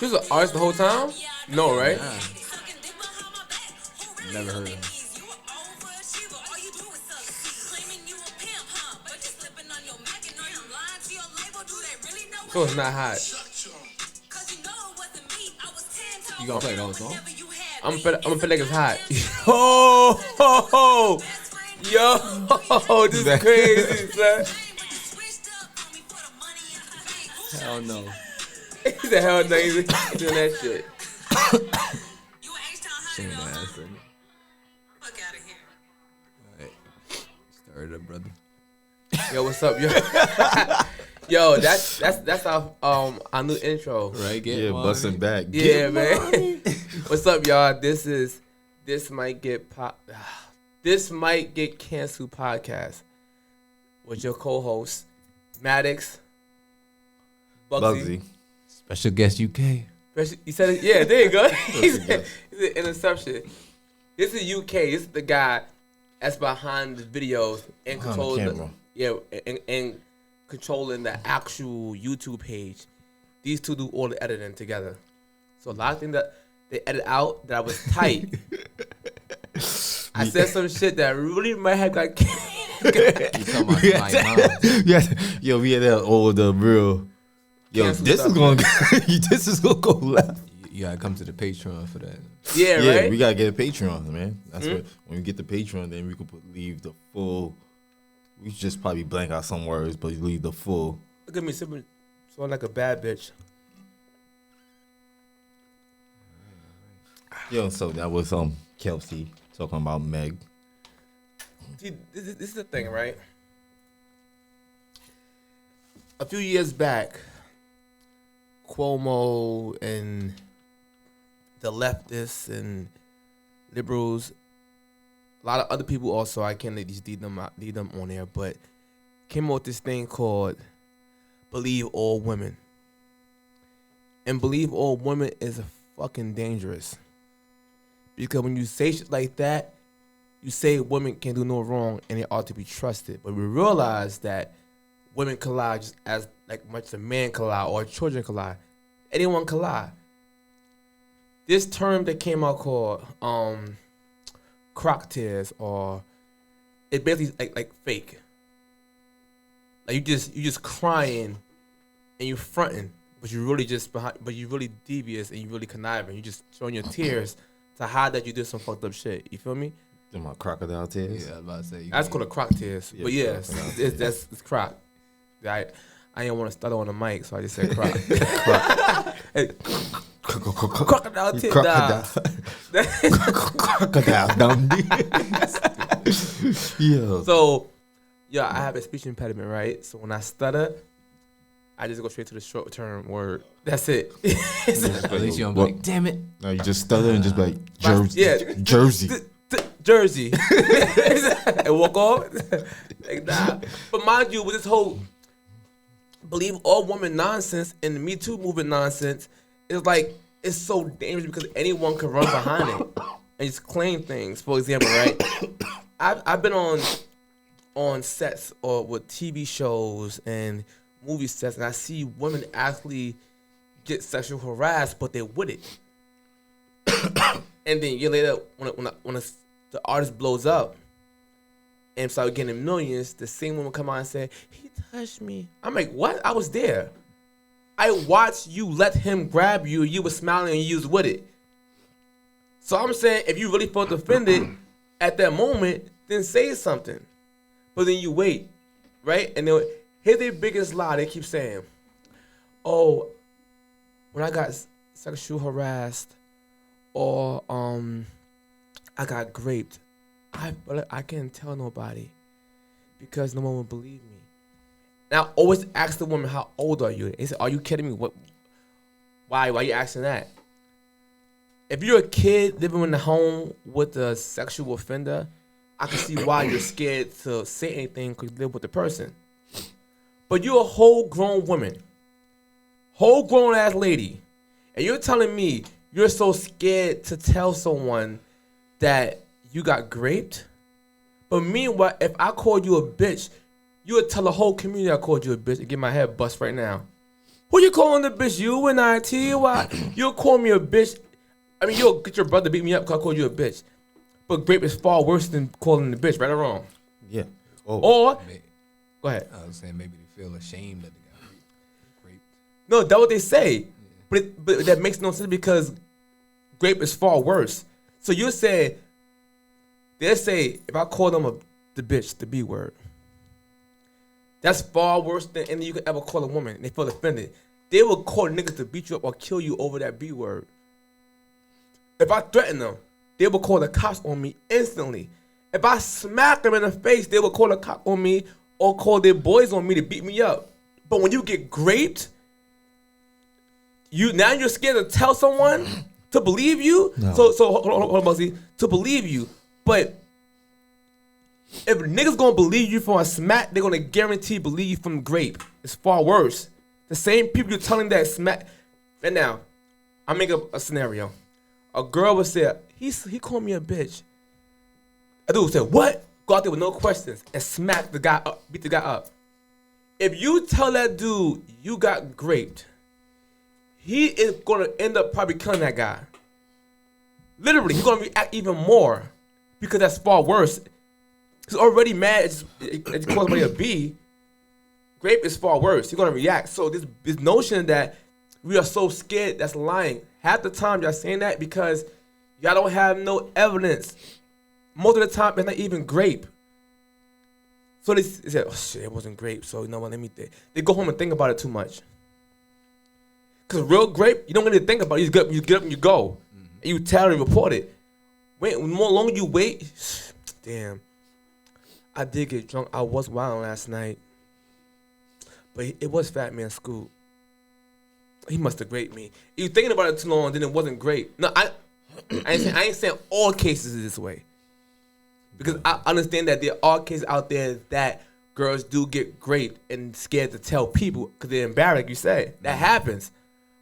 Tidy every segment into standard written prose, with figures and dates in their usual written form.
He was an artist the whole time? No, right? Nah. Never heard of him. So it's not hot. You gonna play the whole song? I'm gonna feel like it's hot. Oh, yo, this is crazy, son. Hell no. He said, hell no, he's doing that shit. Singing my ass right now. Alright. Start it up, brother. Yo, what's up, yo? Yo, that's our new intro. Right, Yeah, busting back. Yeah, man. What's up, y'all? This might get canceled podcast with your co-host MATTICS, BUGSIE. Special guest U.KAY. You said it. Yeah, there you go. He's an interception. This is U.KAY. This is the guy that's behind the videos and controlling and controlling the actual YouTube page. These two do all the editing together. So a lot of things that they edit out that was tight. I said some shit that really might have got You talking about my mom. Yo, we had that all the real. Yo, Cancel this stuff, is gonna go left. You gotta come to the Patreon for that. Yeah, Yeah, right? we gotta get a Patreon, man. That's what when we get the Patreon, then we could leave the full. We should just probably blank out some words, but leave the full. Look at me sipping so like a bad bitch. Yo, so that was Kelsey talking about Meg. See, this is the thing, right? A few years back, Cuomo and the leftists and liberals, a lot of other people also, I can't just leave them on there, but came up with this thing called Believe All Women. And Believe All Women is fucking dangerous. Because when you say shit like that, you say women can do no wrong and they ought to be trusted. But we realize that women can lie just as like much as a man can lie or children can lie. Anyone can lie. This term that came out called crock tears, or it basically like fake. Like you just crying and you fronting, but you really just behind, but you really devious and you really conniving. You just showing your tears to hide that you did some fucked up shit. You feel me? Them my crocodile tears. Yeah, I was about to say. That's called a crock tears. Yeah, But yes, it's crock. I didn't want to stutter on the mic, so I just said crock. Hey, crocodile tears. Crocodile Dundee. Yeah. So, yeah, I have a speech impediment, right? So when I stutter, I just go straight to the short term word. That's it. At least you don't be like, damn it. No, you just stutter and just be like Jersey. Yeah. Jersey. Jersey. And walk off. Like, nah. But mind you, with this whole Believe All Women nonsense and the Me Too movement nonsense, it's like, it's so dangerous because anyone can run behind it and just claim things. For example, right? I've been on sets or with TV shows and movie sets, and I see women actually get sexual harassed, but they're with it. And then a year later, when the artist blows up and start getting millions, the same woman come out and say, he touched me. I'm like, what? I was there. I watched you let him grab you. You were smiling and you was with it. So I'm saying, if you really felt offended at that moment, then say something. But then you wait, right? And then here's their biggest lie. They keep saying, oh, when I got sexual harassed or I got raped, I can't tell nobody because no one will believe me. Now, always ask the woman, how old are you? They say, are you kidding me? What? Why are you asking that? If you're a kid living in the home with a sexual offender, I can see why you're scared to say anything because you live with the person. But you're a whole grown woman, whole grown ass lady, and you're telling me you're so scared to tell someone that you got raped? But meanwhile, if I called you a bitch, you would tell the whole community I called you a bitch and get my head bust right now. Who you calling the bitch? You and I, T.Y. You'll call me a bitch. I mean, you'll get your brother to beat me up because I called you a bitch. But grape is far worse than calling the bitch, right or wrong? Yeah. Or, go ahead. I was saying maybe they feel ashamed that they got raped. No, that's what they say. But that makes no sense because grape is far worse. So you say, they'll say, if I call them the bitch, the B word, that's far worse than anything you could ever call a woman. And they feel offended. They will call niggas to beat you up or kill you over that B word. If I threaten them, they will call the cops on me instantly. If I smack them in the face, they will call the cop on me or call their boys on me to beat me up. But when you get graped, you're scared to tell someone to believe you. No. So hold on, BUGSIE, to believe you. But if niggas gonna believe you from a smack, they're gonna guarantee believe you from grape. It's far worse. The same people you're telling that smack. And now, I make a scenario. A girl would say, he called me a bitch. A dude would say, what? Go out there with no questions and smack the guy up, beat the guy up. If you tell that dude you got graped, he is gonna end up probably killing that guy. Literally, he's gonna react even more because that's far worse. He's already mad at you calling somebody a B. Grape is far worse. He's gonna react. So this notion that we are so scared, that's lying. Half the time y'all saying that because y'all don't have no evidence. Most of the time, it's not even grape. So they said, oh shit, it wasn't grape. So you know what, let me think. They go home and think about it too much. Because real grape, you don't really think about it. You get up and you go. And you tell and report it. Wait, the more longer you wait, damn, I did get drunk. I was wild last night. But it was Fat Man Scoop. He must have graped me. You thinking about it too long, then it wasn't great. No, I ain't saying all cases is this way. Because I understand that there are cases out there that girls do get graped and scared to tell people because they're embarrassed, like you said. That happens.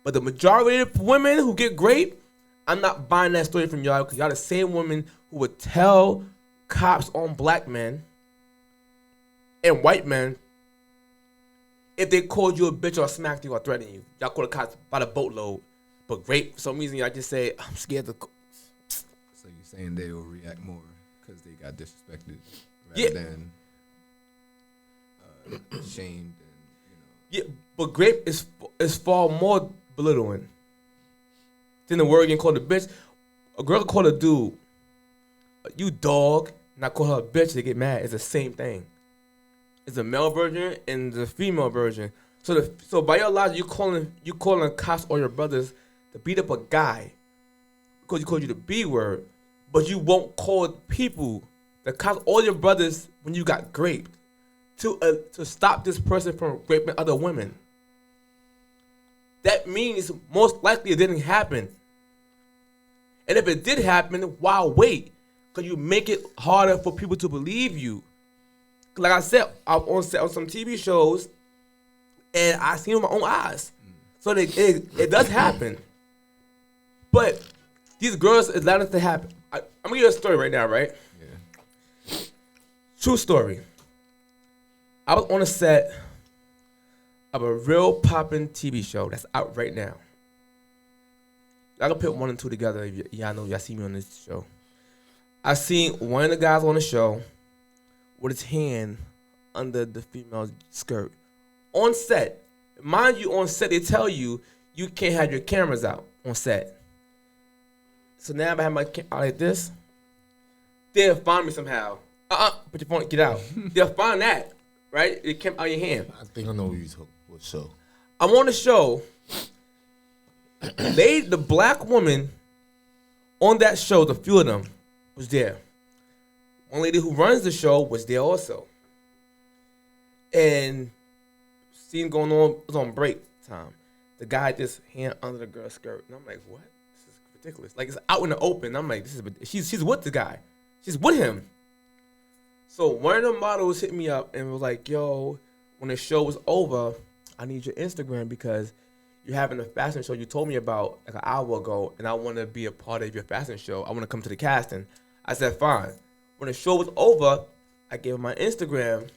But the majority of women who get graped, I'm not buying that story from y'all because y'all the same women who would tell cops on black men and white men if they called you a bitch or smacked you or threatened you. Y'all call the cops by the boatload. But grape, for some reason, y'all just say, I'm scared to. So you're saying they will react more because they got disrespected rather than shamed and, Yeah, but grape is far more belittling than the word getting called a bitch. A girl call a dude, you dog, and I call her a bitch, they get mad. It's the same thing. It's a male version and the female version. So by your logic, you calling cops or your brothers to beat up a guy because you called you the B word, but you won't call people, the cops or your brothers when you got graped to stop this person from raping other women. That means most likely it didn't happen. And if it did happen, why wait? Because you make it harder for people to believe you. Like I said, I'm on set on some TV shows, and I seen it with my own eyes. So it does happen. But these girls allowed it to happen. I'm going to give you a story right now, right? Yeah. True story. I was on a set of a real poppin' TV show that's out right now. I can put 1 and 2 together if y'all know y'all see me on this show. I seen one of the guys on the show with his hand under the female's skirt. On set. Mind you, on set, they tell you you can't have your cameras out on set. So now I have my camera like this. They'll find me somehow. Put your phone, get out. They'll find that, right? It came out of your hand. I think I know what show. I'm on the show. The black woman on that show, the few of them, was there. One lady who runs the show was there also. And scene going on, it was on break time. The guy had this hand under the girl's skirt. And I'm like, what? This is ridiculous. Like, it's out in the open. I'm like, she's with the guy. She's with him. So one of the models hit me up and was like, yo, when the show was over, I need your Instagram because you're having a fashion show you told me about like an hour ago, and I want to be a part of your fashion show. I want to come to the casting. I said, fine. When the show was over, I gave her my Instagram.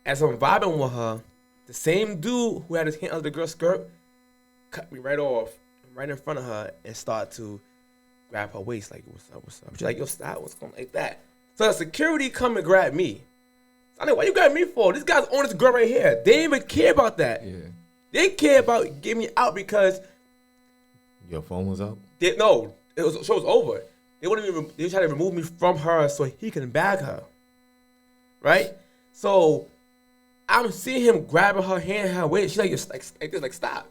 As I'm vibing with her, the same dude who had his hand under the girl's skirt cut me right off, right in front of her, and start to grab her waist like, what's up, what's up? She's like, yo, stop, what's going on, like that. So the security come and grab me. I know, why you grab me for? This guy's on this girl right here. They didn't even care about that. Yeah. They care about getting me out because Your phone was out? the show was over. They tried to remove me from her so he can bag her. Right? So I'm seeing him grabbing her hand, her waist. She's like, like this, like stop.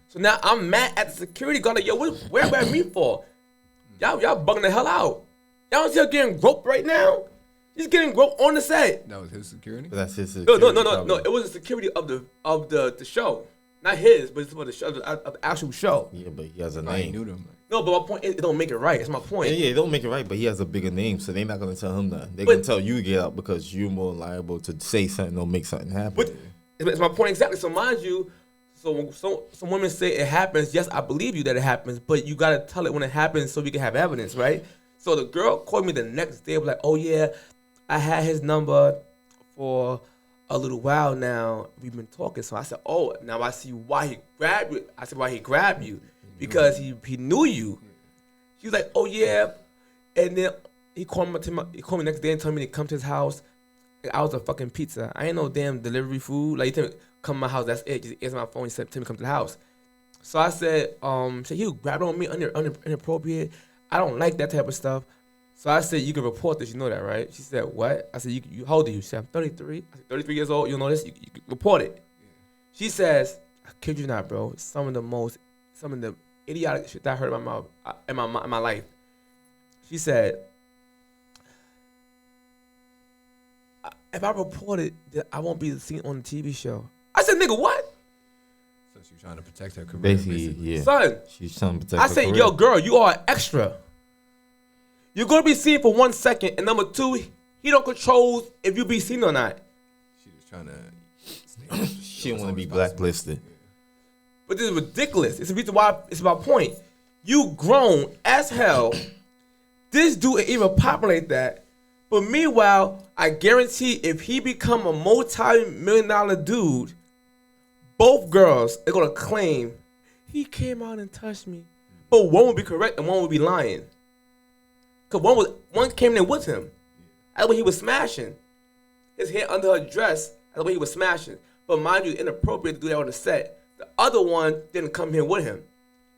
So now I'm mad at the security guard. Like, yo, where you grab me for? Y'all bugging the hell out. Y'all don't see her getting groped right now? She's getting groped on the set. That was his security? But that's his security. No. It was the security of the show. Not his, but it's for the show, of the actual show. Yeah, but he has a I name. knew them. No, but my point is, it don't make it right. It's my point. Yeah, it don't make it right, but he has a bigger name, so they're not gonna tell him that. They're gonna tell you to get out because you're more liable to say something or make something happen. But it's my point exactly. So mind you, so when some women say it happens, yes, I believe you that it happens, but you gotta tell it when it happens so we can have evidence, right? So the girl called me the next day, was like, oh yeah, I had his number for a little while now. We've been talking. So I said, oh, now I see why he grabbed you. I said, why he grabbed you? Because he knew you. She was like, oh yeah. And then he called me next day and told me to come to his house. I was a fucking pizza. I ain't no damn delivery food. Like, he told me, come to my house, that's it. Just answer my phone, he said, tell me to come to the house. So I said, he grabbed on me inappropriate. I don't like that type of stuff. So I said, you can report this, you know that, right? She said, what? I said, you how old are you? She said, I'm 33. I said, 33 years old, you know this? You can report it. Yeah. She says, I kid you not, bro. Some of the idiotic shit that I heard in my life. She said, if I report it, then I won't be seen on the TV show. I said, nigga, what? So she's trying to protect her career. Basically, yeah. Son, she's trying to protect her career. I said, yo, girl, you are an extra. You're going to be seen for 1 second. And number two, he don't control if you be seen or not. She was trying to... She didn't want to be blacklisted. Yeah. But this is ridiculous. It's the reason why it's my point. You grown as hell. This dude ain't even populate that. But meanwhile, I guarantee if he become a multi-million-dollar dude, both girls are going to claim, he came out and touched me. But one would be correct and one would be lying. Because one came in with him. That's when he was smashing. His hand under her dress, that's when he was smashing. But mind you, it's inappropriate to do that on the set. The other one didn't come here with him.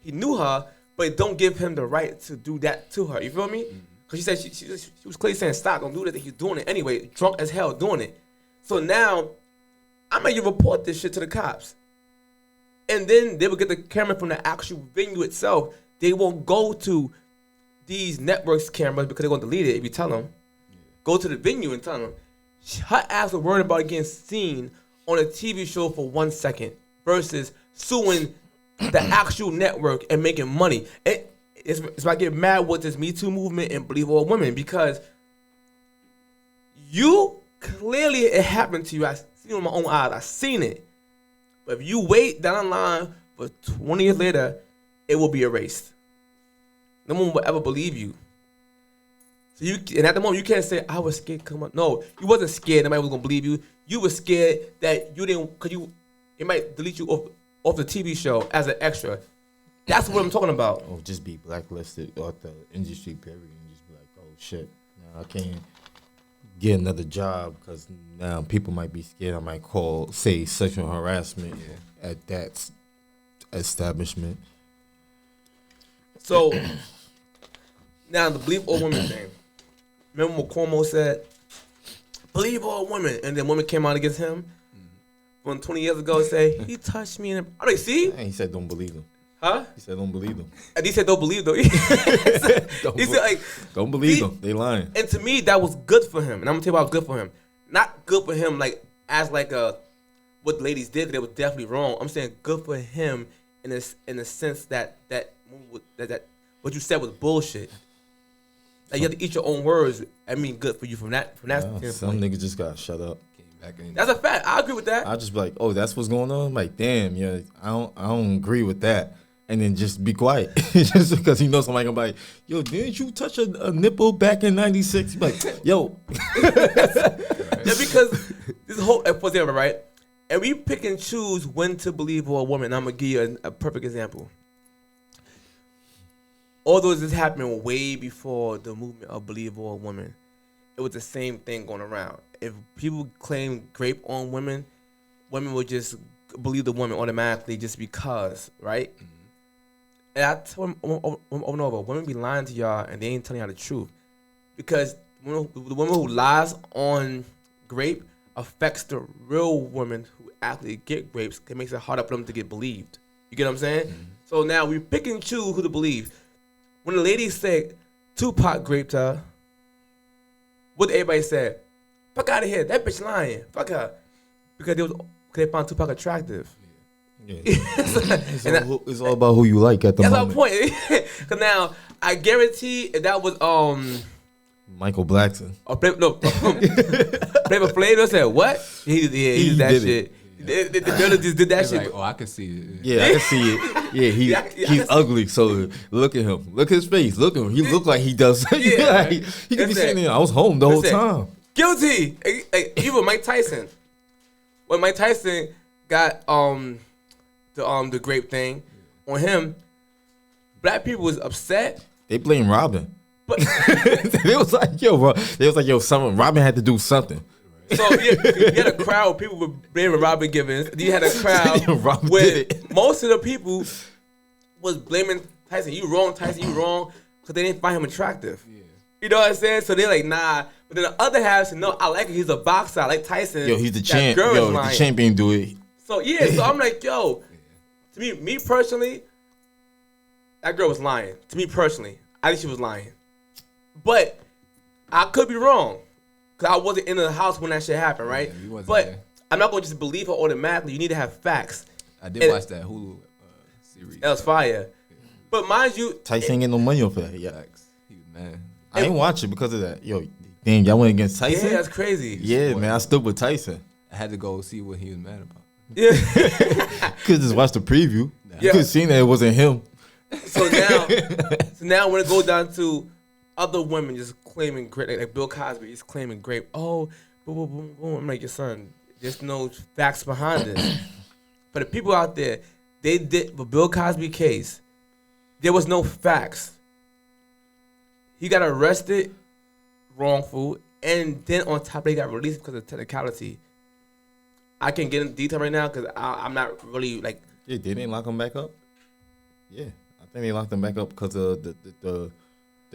He knew her, but don't give him the right to do that to her. You feel me? Because she said she was clearly saying, stop, don't do that. He's doing it anyway, drunk as hell doing it. So now, I'm going to report this shit to the cops. And then they will get the camera from the actual venue itself. They won't go to these networks cameras because they're going to delete it if you tell them. Go to the venue and tell them. Her ass was worried about getting seen on a TV show for 1 second versus suing the actual network and making money. It's why I get mad with this Me Too movement and Believe All Women, because you clearly it happened to you. I seen it with my own eyes. I seen it. But if you wait down the line for 20 years later, it will be erased. No one will ever believe you. So and at the moment you can't say I was scared. Come on, no, you wasn't scared. Nobody was gonna believe you. You were scared that you didn't, cause it might delete you off the TV show as an extra. That's what I'm talking about. Or just be blacklisted off the industry period and just be like, oh shit, now I can't get another job because now people might be scared. I might say sexual harassment at that establishment. So now the Believe All Women thing. Remember what Cuomo said? Believe all women, and then women came out against him from 20 years ago and say he touched me. And I mean, see? And he said, don't believe him. Huh? He said, don't believe them. And he said, don't believe them. He said, like, don't believe them. They lying. And to me, that was good for him. And I'm gonna tell you about good for him. Not good for him, like as like what the ladies did. They were definitely wrong. I'm saying good for him in the sense that what you said was bullshit. Like you have to eat your own words. I mean, good for you from that standpoint. Some niggas just gotta shut up. That's a fact. I agree with that. I just be like, oh, that's what's going on. I'm like, damn, yeah, I don't agree with that. And then just be quiet, just because he knows somebody gonna be like, yo, didn't you touch a nipple back in '96? Like, yo, yeah, because this whole, for example, right? and we pick and choose when to believe a woman. I'm gonna give you a perfect example. Although this happened way before the movement of believe a woman, it was the same thing going around. If people claim rape on women, women would just believe the woman automatically just because, right? Mm-hmm. And I tell them over and over, women be lying to y'all and they ain't telling y'all the truth. Because the woman who lies on rape affects the real women who actually get rapes. It makes it harder for them to get believed. You get what I'm saying? Mm-hmm. So now we pick and choose who to believe. When the lady said Tupac raped her, what did everybody say? Fuck out of here. That bitch lying. Fuck her. Because they found Tupac attractive. Yeah. It's all about who you like at the moment. That's my point. Because now, I guarantee if that was Michael Blackson. Flavor Flav said, what? He did that shit. The girl just did that shit. Like, oh, I can see it. Yeah, I can see it. Yeah, he's ugly. So look at him. Look at his face. Look at him. He look like he does. Yeah, like, he could be sitting there. I was home the whole time. Guilty. Even Mike Tyson. When Mike Tyson got the grape thing on him, black people was upset. They blame Robin. But they was like, yo, something. Robin had to do something. So you had a crowd of people with blaming Robin Givens. You had a crowd where most of the people was blaming Tyson. You wrong, Tyson. You wrong, because they didn't find him attractive. Yeah. You know what I'm saying? So they're like, nah. But then the other half said, no, I like him. He's a boxer. I like Tyson. Yo, he's the champ. Yo, the champion do it. So yeah, so I'm like, yo, to me personally, that girl was lying. To me personally, I think she was lying. But I could be wrong. Because I wasn't in the house when that shit happened, right? Yeah, but there. I'm not going to just believe her automatically. You need to have facts. I did watch that Hulu series. That was fire. Yeah. But mind you, Tyson ain't get no money off that. Yeah. He was mad. I ain't watch it because of that. Yo, damn, y'all went against Tyson? Yeah, that's crazy. Yeah, man, I stood with Tyson. I had to go see what he was mad about. Yeah. Could just watch the preview. Yeah. You could have seen that it wasn't him. So now when it goes down to other women just claiming grape, like Bill Cosby, he's claiming grape. Oh, boom, boom, boom, boom. I'm like, your son, there's no facts behind this. But the people out there, they did the Bill Cosby case. There was no facts. He got arrested, wrongful, and then on top, they got released because of technicality. I can't get into detail right now because I'm not really like. Yeah, they didn't lock him back up. Yeah, I think they locked him back up because of the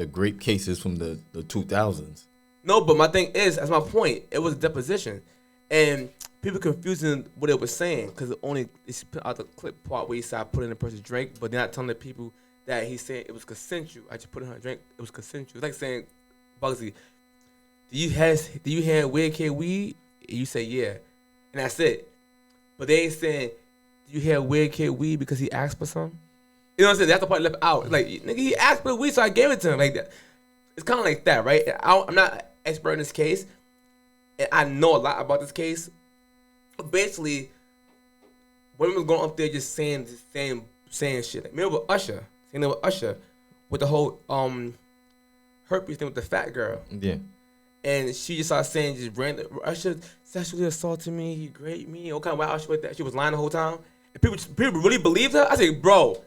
grape cases from the 2000s. No, but my thing is, that's my point. It was a deposition, and people confusing what it was saying because it's put out the clip part where he said I put in a person's drink, but they're not telling the people that he said it was consensual. I just put in her drink. It was consensual. It's like saying, Bugsy, do you have U.KAY weed? And you say yeah, and that's it. But they ain't saying, do you have U.KAY weed because he asked for some? You know what I'm saying? That's the part left out. Like, nigga, he asked for the weed, so I gave it to him. Like that. It's kind of like that, right? I'm not an expert in this case, and I know a lot about this case. But basically, women was going up there just saying shit. Like, remember Usher? Saying that with Usher, with the whole herpes thing with the fat girl. Yeah. And she just started saying just random, Usher sexually assaulted me, he raped me, what kind of wild shit with that? She was lying the whole time. And people really believed her? I said, bro,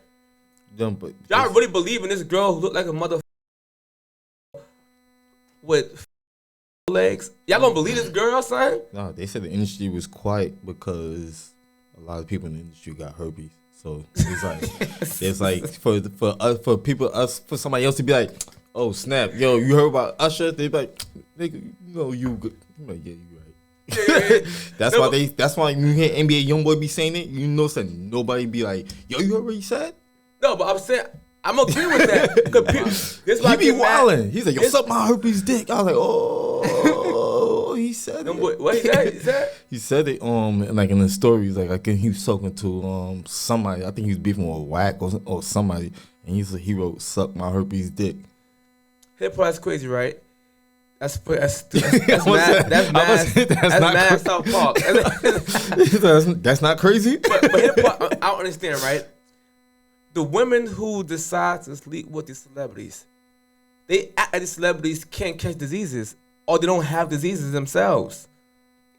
y'all really believe in this girl who looked like a mother with legs? Y'all gonna believe this girl, son? No, they said the industry was quiet because a lot of people in the industry got herpes. So it's like for somebody else to be like, oh snap, yo, you heard about Usher? They be like, nigga, you know you good. I'm like, yeah, you right. Yeah. That's why you hear NBA YoungBoy be saying it. You know, nobody be like, yo, you heard what he said? No, but I'm saying I'm agree with that. He be wilding. He's like, yo, suck my herpes dick. I was like, oh, he said it. What he said? He said it like in the stories, like he was talking to somebody. I think he was beefing with Whack or somebody, and he wrote, "Suck my herpes dick." Hip hop's crazy, right? That's mad South Park. That's not crazy. But hip hop, I don't understand, right? The women who decide to sleep with these celebrities, they act like these celebrities can't catch diseases, or they don't have diseases themselves.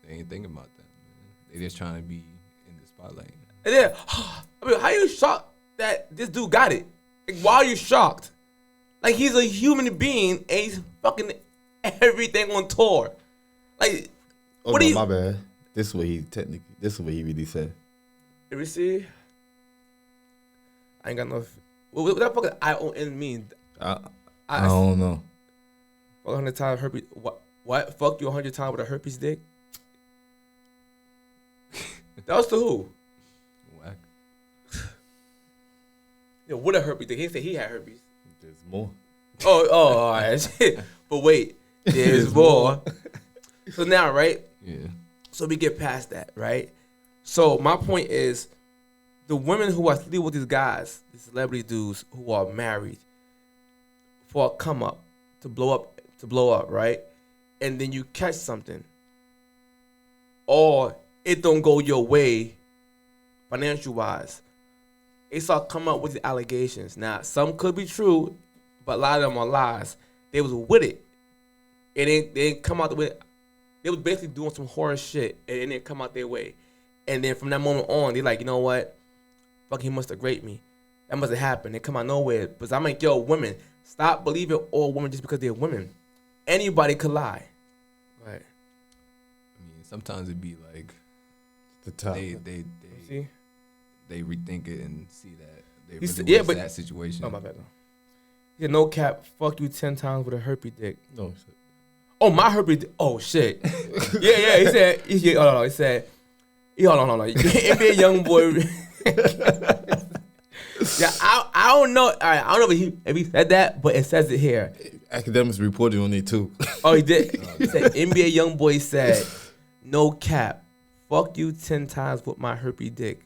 They ain't thinking about that, man. They just trying to be in the spotlight. And then, I mean, how you shocked that this dude got it? Like, why are you shocked? Like, he's a human being and he's fucking everything on tour. Like, Oh, what no, do you? my bad. This is what he really said. Let me see. I ain't got no. What that fucking ION mean? I don't know. 100 times herpes. What? Fuck you 100 times with a herpes dick? That was to who? Whack. Yeah, what a herpes dick. He said he had herpes. There's more. Oh, all right. But wait, there's more. So now, right? Yeah. So we get past that, right? So my point is, the women who are sleeping with these guys, these celebrity dudes who are married, for a come up, to blow up, right? And then you catch something, or it don't go your way, financial wise. They start coming up with the allegations. Now, some could be true, but a lot of them are lies. They was with it, and they didn't come out with. They was basically doing some horror shit, and it didn't come out their way. And then from that moment on, they like, you know what? Fuck, he must have raped me. That must have happened. They come out nowhere. But I'm like, yo, women, stop believing all women just because they're women. Anybody could lie. Right. I mean, sometimes it be like The top. See? they rethink it and see that they You really said- yeah, was but- that situation. Oh, my bad. Yeah, no cap. Fuck you 10 times with a herpes dick. No. Oh, my herpes dick. Oh, shit. Yeah. He said, hold on. He said, hold on. NBA young boy. Yeah, I don't know. All right, I don't know if he said that, but it says it here. Academics reported on it too. Oh, he did. He said NBA young boy said, "No cap, fuck you 10 times with my herpes dick."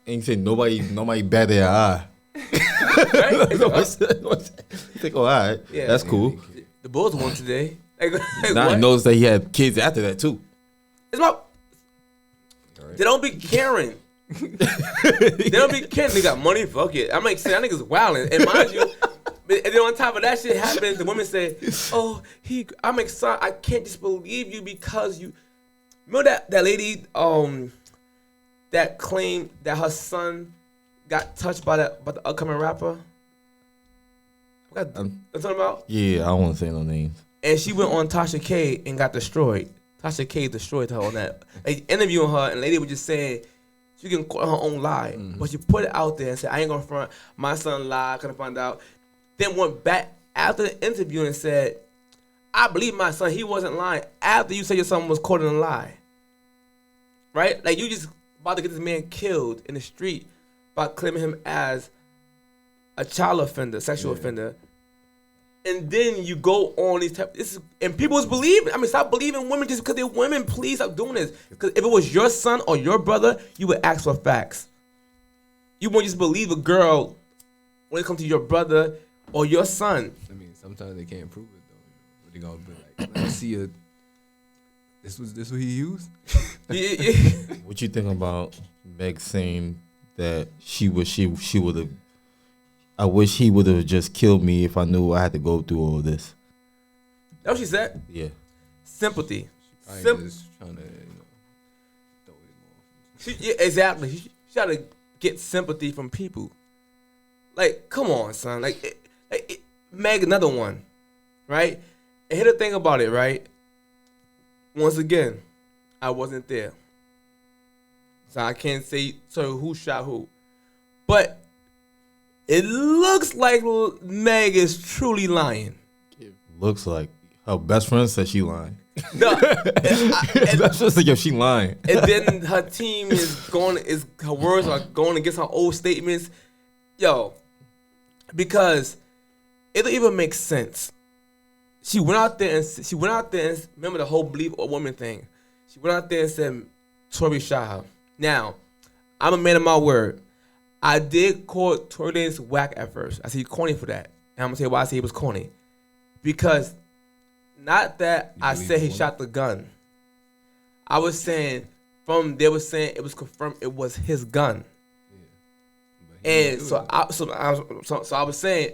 And he said nobody batted their eye. Right? You think, oh, all right, Yeah. that's cool. The Bulls won today. Like, Now what? he knows that he had kids after that too. It's my. Right. They don't be caring. They don't be caring. They got money. Fuck it. I'm like, saying that niggas wilding. And mind you, and then on top of that shit happens, the women say, "Oh, I'm excited. I can't just believe you because you." Remember that lady that claimed that her son got touched by the upcoming rapper. What I'm talking about? Yeah, I don't want to say no names. And she went on Tasha K and got destroyed. Tasha K destroyed her on that. Like, interviewing her, and the lady was just saying she can call her own lie. But she put it out there and said, I ain't gonna front, my son lied, couldn't find out. Then went back after the interview and said, I believe my son, he wasn't lying after you said your son was caught in a lie. Right? Like, you just about to get this man killed in the street by claiming him as a child offender, sexual offender. And then you go on these type. And people was believing. I mean, stop believing women just because they're women. Please stop doing this. Because if it was your son or your brother, you would ask for facts. You won't just believe a girl when it comes to your brother or your son. I mean, sometimes they can't prove it though. But they gonna be like, let's see a. This what he used. Yeah. What you think about Meg saying that she would have? I wish he would have just killed me if I knew I had to go through all this. That's what she said. Yeah. Sympathy. I Sim- just trying to, throw it off. Yeah, exactly. She tried to get sympathy from people. Like, come on, son. Meg, another one, right? And here's the thing about it, right? Once again, I wasn't there, so I can't say who shot who, but it looks like Meg is truly lying. It looks like her best friend said she lying. No, That's just like if she lying. and then her team her words are going against her old statements. Yo, because it don't even make sense. She went out there and remember the whole believe a woman thing. She went out there and said Tory shot her. Now, I'm a man of my word. I did call Tory Lanez whack at first. I said he corny for that. And I'm gonna tell you why I say he was corny. Because not that You I believe said he the woman? shot the gun. I was saying they were saying it was confirmed it was his gun. But he didn't And do so I was saying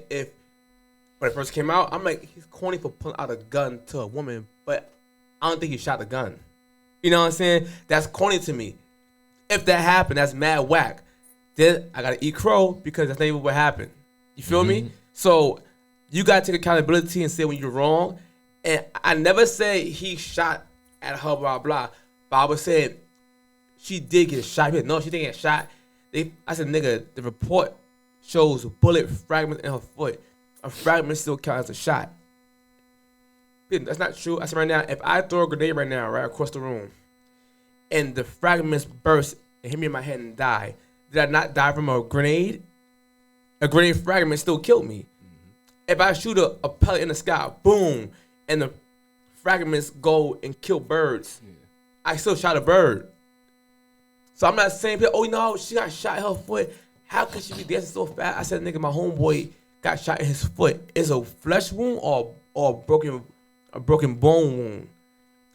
when it first came out, I'm like, he's corny for pulling out a gun to a woman, but I don't think he shot the gun. You know what I'm saying? That's corny to me. If that happened, that's mad whack. Then I gotta eat crow because that's not even what happened. You feel me? So you gotta take accountability and say when you're wrong. And I never say he shot at her, blah, blah. But I was saying she did get shot. No, she didn't get shot. I said, nigga, the report shows bullet fragments in her foot. A fragment still counts as a shot. That's not true. I said right now, if I throw a grenade right now, right across the room, and the fragments burst and hit me in my head and die, did I not die from a grenade? A grenade fragment still killed me. If I shoot a pellet in the sky, boom, and the fragments go and kill birds, I still shot a bird. So I'm not saying, oh no, she got shot in her foot. How could she be dancing so fast? I said, nigga, my homeboy got shot in his foot. It's a flesh wound or a broken bone wound.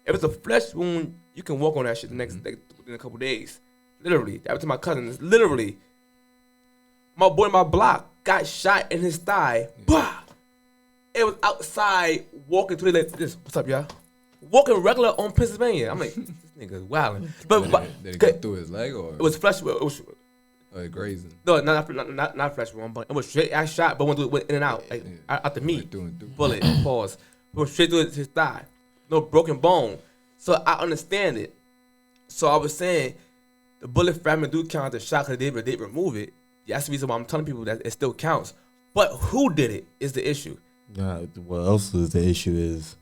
If it's a flesh wound, you can walk on that shit the next day, in a couple days. Literally. That happened to my cousin. It's literally. My boy in my block got shot in his thigh. Bah! It was outside walking through like this. What's up, y'all? Walking regular on Pennsylvania. I'm like, this nigga's wilding. But did it go through his leg or? It was flesh. It was. Grazing. No, not flesh wound, but it was straight. I shot, but went in and out, like out the meat. Bullet. Pause. It was straight through his thigh. No broken bone. So I understand it. So I was saying, the bullet fragment do count as a shot because they remove it. That's the reason why I'm telling people that it still counts. But who did it is the issue. Nah, what else is the issue is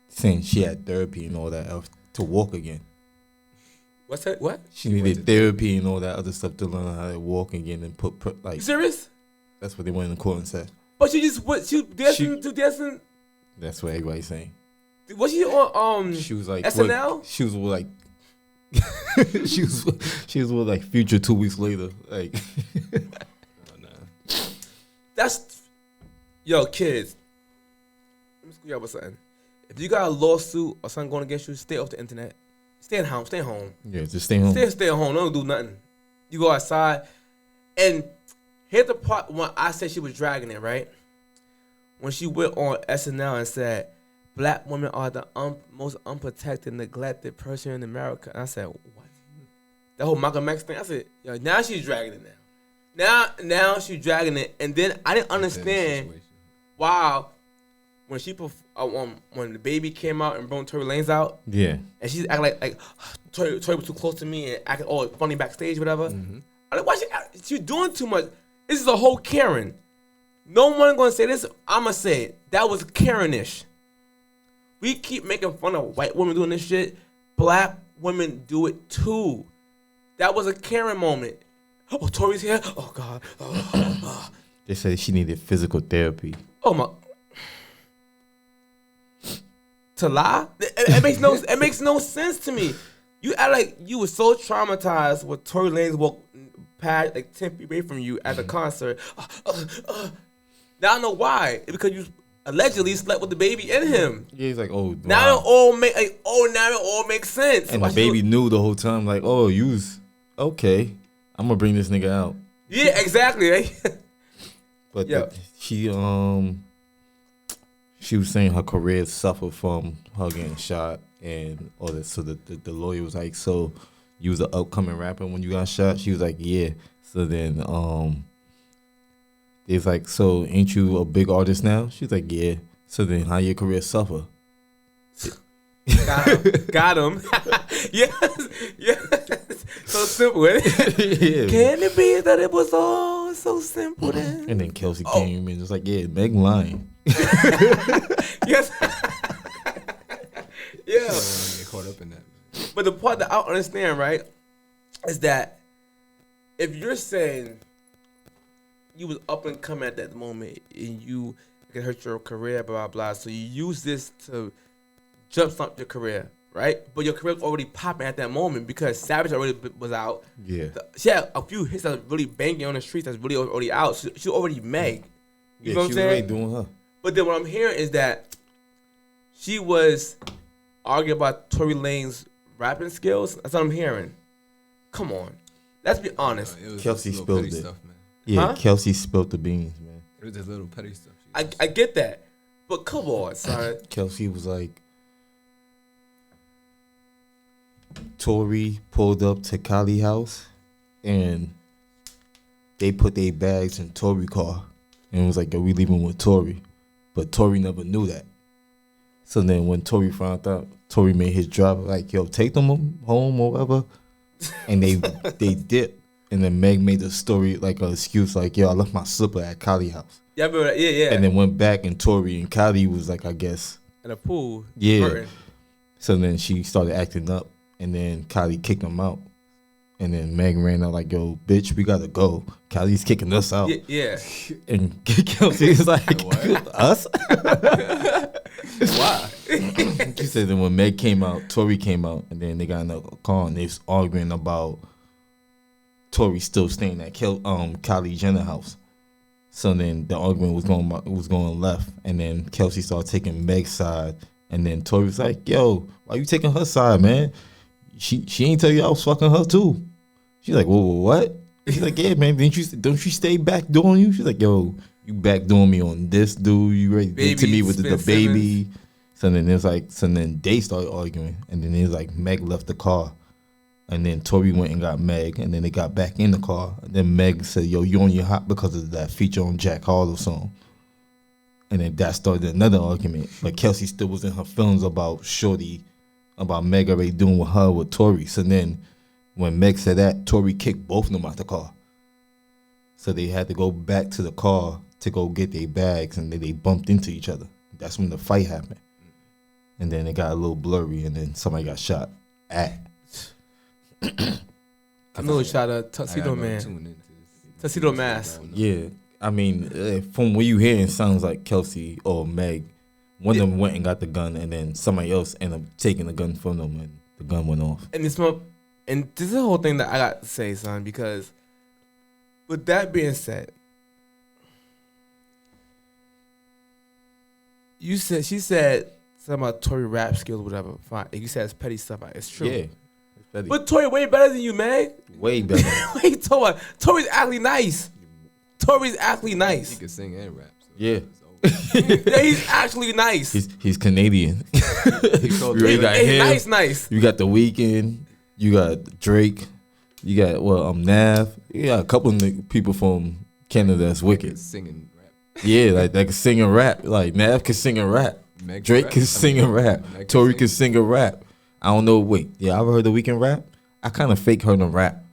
saying she had therapy and all that else to walk again. What's that? What? She needed therapy and all that other stuff to learn how to walk again and put like. You serious? That's what they went in the court and said. But she just what? She dancing. That's what everybody's saying. Was she on She was like SNL? She was like. she was with like Future 2 weeks later. Like. Oh, nah. That's yo kids. Let me school y'all with something. If you got a lawsuit or something going against you, stay off the internet. Stay at home. Stay home. Yeah, just stay home. Stay at home. Don't do nothing. You go outside. And here's the part when I said she was dragging it, right? When she went on SNL and said, black women are the most unprotected, neglected person in America. And I said, what? That whole Malcolm X thing. I said, yo, now she's dragging it now. Now she's dragging it. And then I didn't understand why when when the baby came out and brought Tory Lanez out. Yeah. And she's acting like Tory was too close to me and acting all funny backstage, whatever. I'm like, why she doing too much? This is a whole Karen. No one gonna say this. I'ma say it. That was Karen-ish. We keep making fun of white women doing this shit. Black women do it too. That was a Karen moment. Oh, Tory's here. Oh God. They said she needed physical therapy. Oh my. To lie? It makes no sense to me. You act like you were so traumatized with Tory Lanez walked past like 10 feet away from you at the concert. Now I know why. It's because you allegedly slept with the baby in him. Yeah, he's like, oh, now wow. it all now it all makes sense. And the baby knew the whole time, like, oh, you was okay. I'm gonna bring this nigga out. Yeah, exactly. Right? But she was saying her career suffered from her getting shot and all that. So the lawyer was like, so you was an upcoming rapper when you got shot? She was like, yeah. So then they was like, so ain't you a big artist now? She was like, yeah. So then how your career suffer? Got him. Yes. So simple. Yeah. Can it be that it was all so simple then? And then Kelsey came in and was like, yeah, Meg lying. Yes. Yeah. Get caught up in that. But the part that I don't understand, right, is that if you're saying you was up and coming at that moment and you could hurt your career, blah, blah, blah, so you use this to jumpstart your career, right? But your career was already popping at that moment because Savage already was out. Yeah. She had a few hits that was really banging on the streets that's really already out. She already Meg. You know what I'm saying? Already doing her. But then what I'm hearing is that she was arguing about Tory Lanez's rapping skills. That's what I'm hearing. Come on. Let's be honest. Kelsey spilled it. Stuff, man. Yeah, Huh? Kelsey spilled the beans, man. It was just little petty stuff. I get that. But come on, son. Kelsey was like, Tory pulled up to Kali house, and they put their bags in Tory car, and it was like, yo, we leaving with Tory, but Tory never knew that. So then when Tory found out, Tory made his driver like, yo, take them home or whatever, and they dipped. And then Meg made the story like an excuse, like, yo, I left my slipper at Kali house. Yeah, but yeah. And then went back, and Tory and Kali was like, I guess. In a pool. Yeah. Burton. So then she started acting up, and then Kali kicked him out. And then Meg ran out like, yo, bitch, we gotta go. Kali's kicking us out. Yeah. And Kelsey was like, us? Why? She said that when Meg came out, Tory came out, and then they got in a car, and they was arguing about Tory still staying at Kylie Jenner house. So then the argument was going left, and then Kelsey started taking Meg's side, and then Tory was like, yo, why you taking her side, man? She ain't tell you I was fucking her too. She's like, whoa, what? She's like, yeah, man, don't you stay backdooring you? She's like, yo, you backdooring me on this dude, you ready to to me with the baby. So then then they started arguing, and then it was like Meg left the car. And then Tory went and got Meg, and then they got back in the car. And then Meg said, yo, you on your hot because of that feature on Jack Harlow song. And then that started another argument. But Kelsey still was in her feelings about Shorty, about Meg already doing with her with Tory. So then when Meg said that, Tory kicked both of them out the car. So they had to go back to the car to go get their bags, and then they bumped into each other. That's when the fight happened. And then it got a little blurry, and then somebody got shot at. I know it's shot at Tuxedo Man. Tuxedo Mask. Yeah, I mean, from what you hear, it sounds like Kelsey or Meg. One of them went and got the gun, and then somebody else ended up taking the gun from them, and the gun went off. And this is the whole thing that I got to say, son, because with that being said, she said something about Tory rap skills, whatever. Fine, you said it's petty stuff. It's true. Yeah. But Tory way better than you, Meg. Way better. Wait, Tory's actually nice. Tory's actually nice. He can sing and rap. So yeah. Yeah, he's actually nice. He's Canadian. He's nice. You got The Weeknd. You got Drake. You got Nav. You got a couple of people from Canada that's wicked. Singing rap. Yeah, like they can sing and rap. Like Nav can sing and rap. Drake can sing and rap. Tory can sing and rap. I don't know. Wait, yeah, I've heard The Weeknd rap. I kind of fake heard him rap,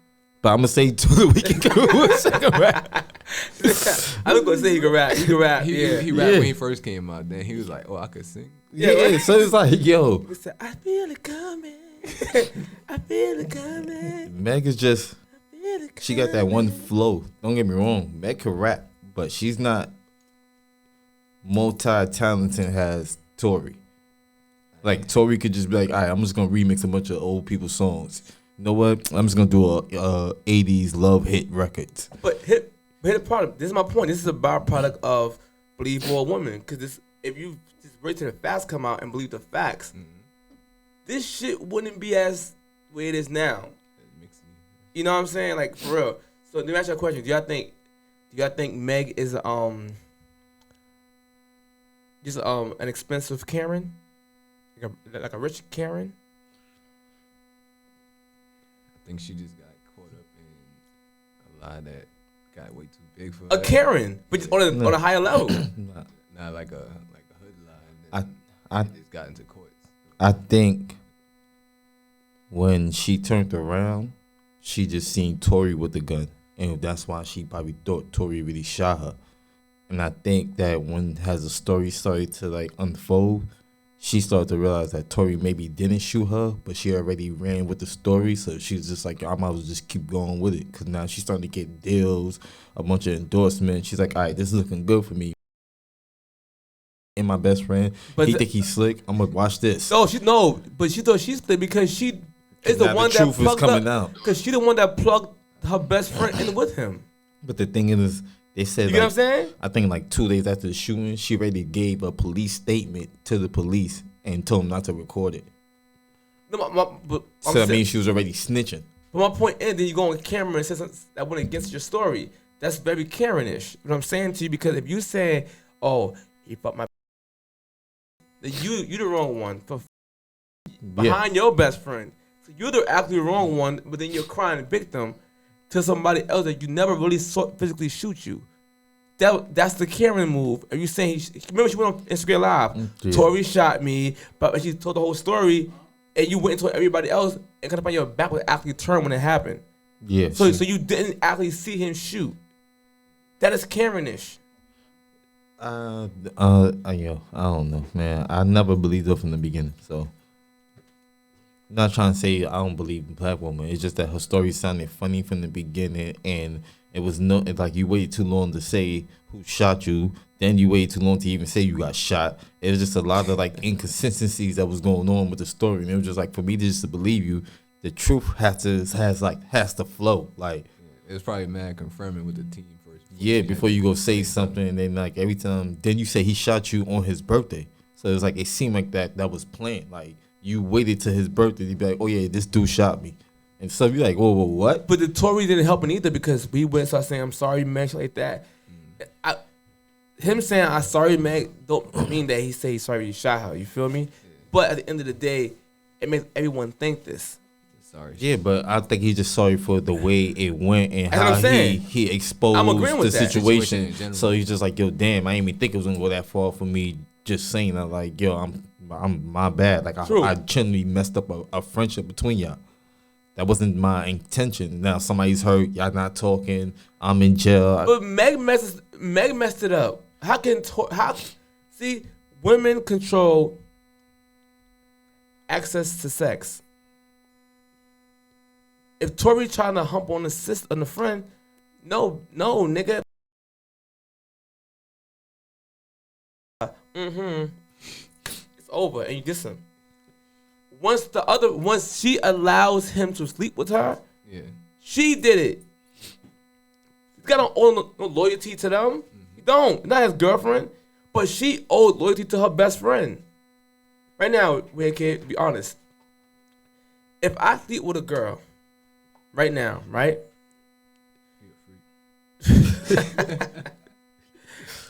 but I'm gonna say The Weeknd can sing and rap. I'm gonna say he can rap. He can rap. He rapped when he first came out. Then he was like, "Oh, I could sing." Yeah, so it's like, yo, he said, I feel it coming. I feel it coming. Meg is just, she got that one flow. Don't get me wrong, Meg can rap, but she's not multi-talented as Tory. Like, Tory could just be like, all right, I'm just going to remix a bunch of old people's songs. You know what? I'm just going to do a 80s love hit records. But hit product, this is my point. This is a byproduct of Believe for a Woman. Because if you just wait till the facts come out and believe the facts, this shit wouldn't be as the way it is now. You know what I'm saying? Like, for real. So let me ask you a question. Do y'all think Meg is just an expensive Karen? Like a rich Karen? I think she just got caught up in a lie that got way too big for her. A Karen, but just on a higher level. Not like a hood lie. I just got into courts. I think when she turned around, she just seen Tory with the gun, and that's why she probably thought Tory really shot her. And I think that when as the story started to like unfold, she started to realize that Tory maybe didn't shoot her, but she already ran with the story. So she was just like, I might as well just keep going with it. Because now she's starting to get deals, a bunch of endorsements. She's like, all right, this is looking good for me. And my best friend, he think he's slick. I'm going to watch this. But she thought she's slick because she is the one that plugged coming out. Because she the one that plugged her best friend in with him. But the thing is, they said, you get what I'm saying? I think like 2 days after the shooting, she already gave a police statement to the police and told them not to record it. No, so that means she was already snitching. But my point is, then you go on camera and say something that went against your story. That's very Karen-ish. You know what I'm saying to you? Because if you say, oh, he fucked my... You the wrong one for behind your best friend. So you're the actually wrong one, but then you're crying victim to somebody else that you never really saw physically shoot you. That's the Karen move. Are you saying? Remember she went on Instagram Live. Yeah. Tori shot me, but she told the whole story, and you went and told everybody else, and kind of find your back would actually turn when it happened. Yeah. So you didn't actually see him shoot. That is Karen-ish. I don't know, man. I never believed her from the beginning. So, I'm not trying to say I don't believe in black woman. It's just that her story sounded funny from the beginning, and it was it's like you waited too long to say who shot you. Then you waited too long to even say you got shot. It was just a lot of like inconsistencies that was going on with the story, and it was just like for me to believe you, the truth has to flow. Like It was probably mad confirming with the team first. yeah, before you go say something, and then like every time, then you say he shot you on his birthday. So it was like it seemed like that was planned. Like you waited till his birthday to be like, oh yeah, this dude shot me, and so you're like, whoa, what? But the Tory didn't help him either because we went and started saying, I'm sorry, Meg, shit like that. Him saying, I'm sorry, Meg, don't mean that he say he's sorry he shot her. You feel me? Yeah. But at the end of the day, it makes everyone think this. Sorry. Yeah, but I think he's just sorry for the way it went and That's how he exposed the situation. So he's just like, yo, damn, I didn't even think it was gonna go that far for me. Just saying that, like, yo, I'm my bad. Like I genuinely messed up a friendship between y'all. That wasn't my intention. Now somebody's hurt. Y'all not talking. I'm in jail. But Meg messed it up. See, women control access to sex. If Tori trying to hump on the friend, no, nigga. It's over, and you diss him. Once she allows him to sleep with her, yeah, she did it. He's got no loyalty to them. He don't. Not his girlfriend, but she owed loyalty to her best friend. Right now, to be honest, if I sleep with a girl, right now, right?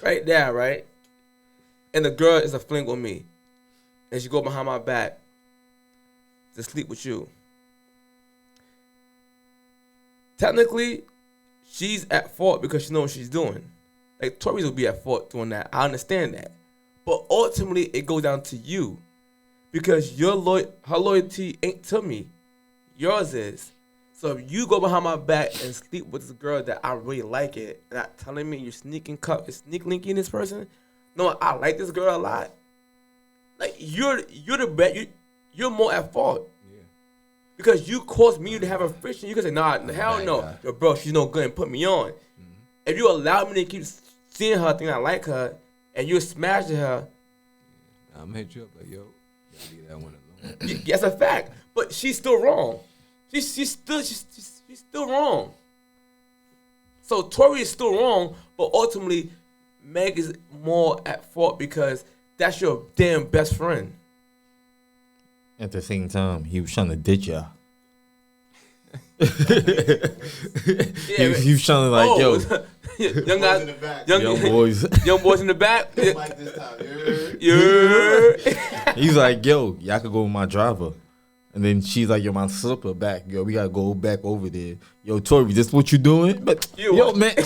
Right now, right? And the girl is a fling with me, and she go behind my back to sleep with you. Technically, she's at fault because she knows what she's doing. Like, Tori's will be at fault doing that. I understand that. But ultimately, it goes down to you. Because her loyalty ain't to me. Yours is. So if you go behind my back and sleep with this girl that I really like it, and not telling me you're sneak linking this person, no, I like this girl a lot. Like, you're the best. You're more at fault. Yeah. Because you caused me to have a friction. You can say, nah, hell no. Yo, bro, she's no good and put me on. Mm-hmm. If you allow me to keep seeing her, thinking I like her, and you're smashing her. I'm gonna hit you up like, yo, gotta leave that one alone. That's a fact. But she's still wrong. She's still wrong. So Tori is still wrong, but ultimately, Meg is more at fault because that's your damn best friend. At the same time, he was trying to ditch y'all. He was trying to like, young guys in the back, young boys in the back. Like this time, He's like, yo, y'all could go with my driver. And then she's like, yo, my slipper back. Yo, we gotta go back over there. Yo, Tori, this what you doing? But yo, man, yo,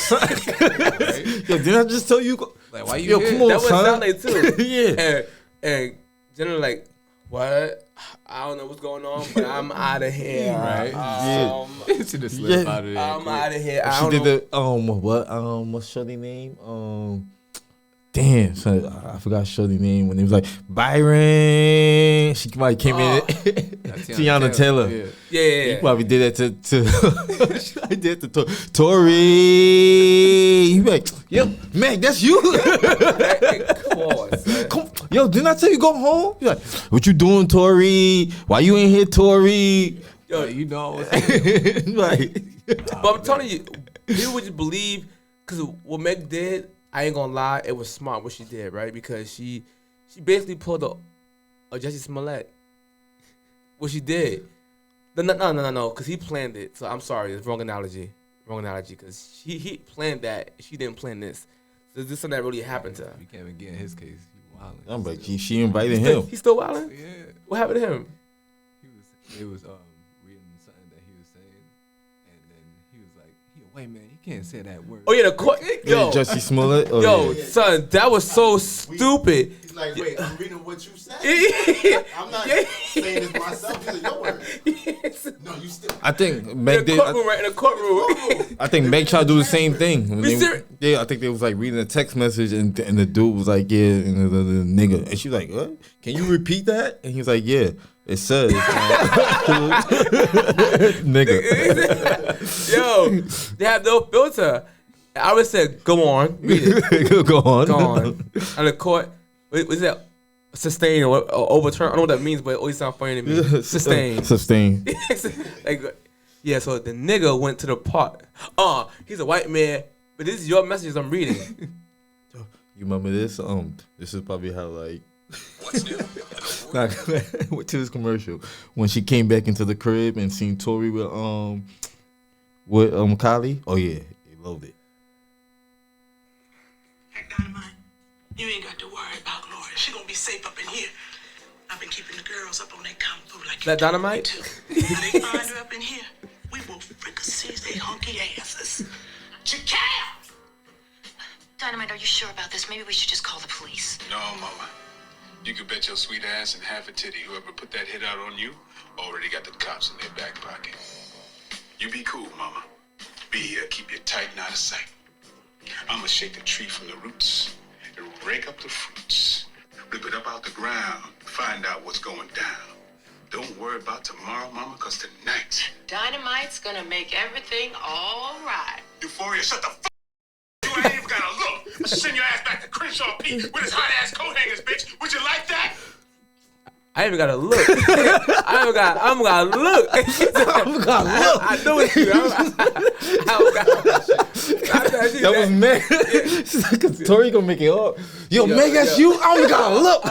did I just tell you? Like, why you here? Come on, that was sound like too. Yeah. And generally like, what? I don't know what's going on, but I'm out of here. Right? She just slipped out of there. I'm out of here. She did the what's Shorty name? Damn, so I forgot Shorty name when it was like Byron. She probably came in. Tiana Taylor. Yeah. He probably did that to I did to Tori. He like, yo, Meg, that's you. Come, yo, didn't I tell you go home? He's like, what you doing, Tori? Why you ain't here, Tori? Yo, you know. Like, but I'm telling you, people would just believe because what Meg did. I ain't gonna lie, it was smart what she did, right? Because she basically pulled a Jesse Smollett. What she did. No, because he planned it. So I'm sorry, it's wrong analogy, because he planned that. She didn't plan this. So this is something that really happened to her. You can't even get in his case. He wilding. I'm like, she invited him. He's still wilding? Yeah. What happened to him? It was Wait, man, you can't say that word. Oh yeah, the court. Yo, Jussie Smollett. Oh, yo, yeah. son, that was so stupid. He's like, wait, I'm reading what you said. Yeah. I'm not saying this myself. These are your words. Yes. No, you still. I think In Meg the did. courtroom, right in the courtroom. I think Meg tried to do the same thing. When You they, serious? yeah, I think they was like reading a text message and the dude was like, yeah, and the nigga. And she was like, what? Can you repeat that? And he was like, yeah. It says, nigga. Yo, they have no filter. I would say, go on, read it. Go on. Go on. And the court, was that sustain or overturn? I don't know what that means, but it always sounds funny to me. Sustain. Sustain. Like, yeah, so the nigga went to the park. He's a white man, but this is your messages I'm reading. You remember this? This is probably how like. What's new? Went to this commercial when she came back into the crib and seen Tori with Kylie. Oh yeah, he loved it. Hey, Dynamite, you ain't got to worry about Lori. She gonna be safe up in here. I've been keeping the girls up on their kung fu like That Dynamite? too. When they find her up in here, we will fricassees they hunky asses. Chicago! Dynamite, are you sure about this? Maybe we should just call the police. No, mama. You can bet your sweet ass and half a titty whoever put that hit out on you already got the cops in their back pocket. You be cool, mama. Be here, keep you tight and out of sight. I'ma shake the tree from the roots and rake up the fruits. Rip it up out the ground, find out what's going down. Don't worry about tomorrow, mama, cause tonight. Dynamite's gonna make everything all right. Euphoria, shut the f***. You ain't even gotta look. I'll send your ass back to Crenshaw Pete with his hot ass coat hangers, bitch. Would you like that? I ain't even gotta look. I'm gonna look. I know it's you. That was Meg. She's like, Tori gonna make it up. Yo, Meg, that's you. I'm gonna look.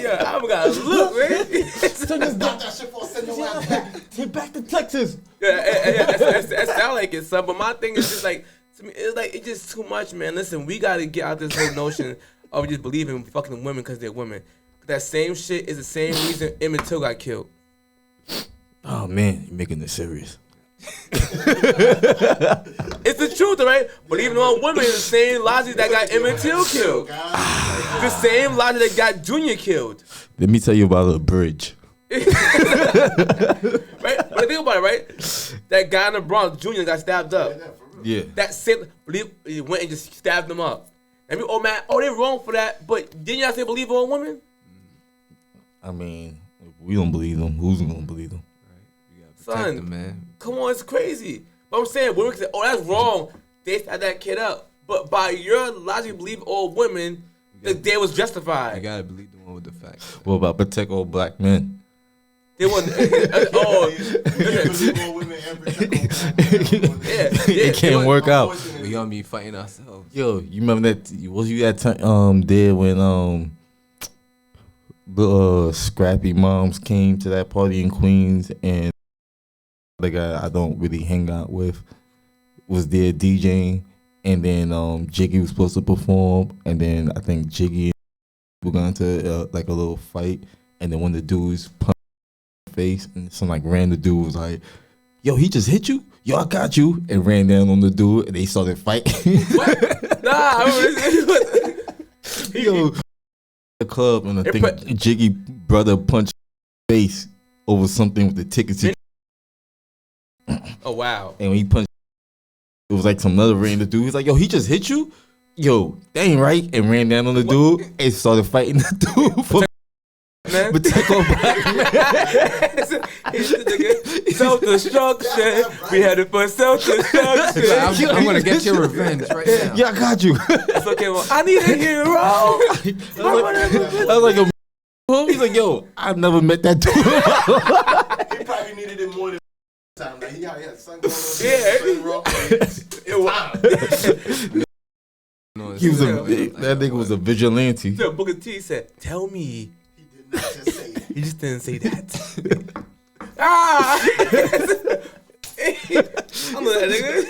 Yeah, I'm gonna look, man. Stop that shit for send your ass back. Take back to Texas. That sound like it, son. But my thing is just like, to me, it's just too much, man. Listen, we gotta get out this whole notion of just believing fucking women because they're women. That same shit is the same reason Emmett Till got killed. Oh man, you're making this serious. It's the truth, right? Believing on women is the same logic that got Emmett Till killed. The same logic that got Junior killed. Let me tell you about a bridge. Right? But think about it, right? That guy in the Bronx, Junior, got stabbed up. Yeah. That same, he went and just stabbed them up. And we, oh man, they wrong for that. But didn't y'all say believe on women? I mean, if we don't believe them, who's gonna believe them? You gotta protect Son, them, man. come on, it's crazy. But I'm saying, women can say, oh, that's wrong. They stabbed that kid up. But by your logic, believe all women, the day was You justified. gotta believe the one with the facts. What about protect all black men? They want, It can't work out. We gonna be fighting ourselves. Yo, you remember that? Was you that time there when the Scrappy Moms came to that party in Queens and the guy I don't really hang out with was there DJing, and then Jiggy was supposed to perform, and then I think Jiggy were going to like a little fight, and then one of the dudes punched in the face, and some like random dude was like, "Yo, he just hit you? Yo, I got you," and ran down on the dude, and they started fighting. nah, Yo, the club, and I think Jiggy brother punched face over something with the tickets. oh wow. And when he punched, it was like some other random dude. He's like, "Yo, he just hit you? Yo, that ain't right." And ran down on the dude and started fighting the dude for Man. protect all black men. Self-destruction. We had it for self-destruction. I'm gonna get your revenge right now. Yeah, I got you. It's okay, well, I need a hero. I was like, yo, he's like, "Yo, I've never met that dude." He probably needed it more than time. Like he had sun going on. He was that nigga was a vigilante. So Booker T said, "Tell me." He did not just say it. He just didn't say that. I'm that nigga.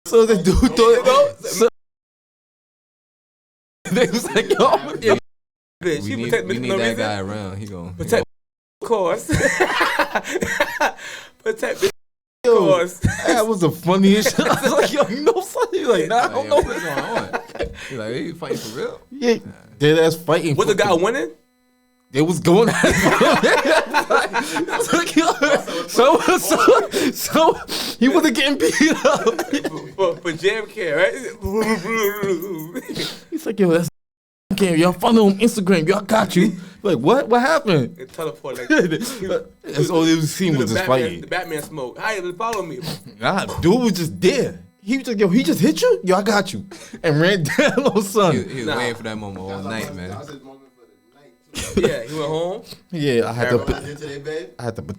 So the dude thought, they was like, "Yo, Yeah, We she need, protect we me for need no that reason. guy around. He gon' Protect course. Protect. Yo, course. that was the funniest shit. I was like, yo, you know something? He's like, nah, I don't know. What's going on? He's like, hey, you fighting for real? Yeah, dead ass fighting. Was the guy winning? They was going at it. So he wasn't getting beat up. For JFK, right? He's like, yo, that's game. Y'all follow him on Instagram. Y'all got you. Like, what? What happened? It teleport like That's all they was seeing was just fighting. The Batman smoke. Hi, follow me. Nah, dude was just there. He was like, yo, he just hit you? Yo, I got you. And ran down on son. He was waiting for that moment all night, man. That was his moment for the night, too. Yeah, he went home. Yeah, I had to Everyone into their bed. I had to put.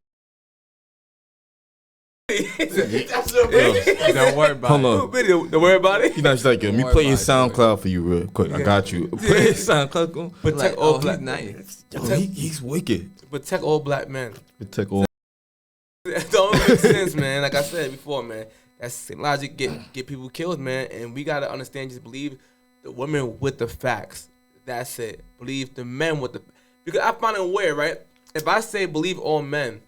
That's your baby. Don't worry about Hold it. on. Video. Don't worry about it. He's not just like, yo, let me Don't play worry your about it, SoundCloud for you real quick. I got you. Play your SoundCloud. Go. Protect Like, all oh, black. he's nice. Yo, he's wicked. Protect all black men. Protect all. That don't make sense, man. Like I said before, man. That's same logic. Get people killed, man. And we gotta understand. Just believe the women with the facts. That's it. Believe the men with the. Because I find it weird, right? If I say believe all men,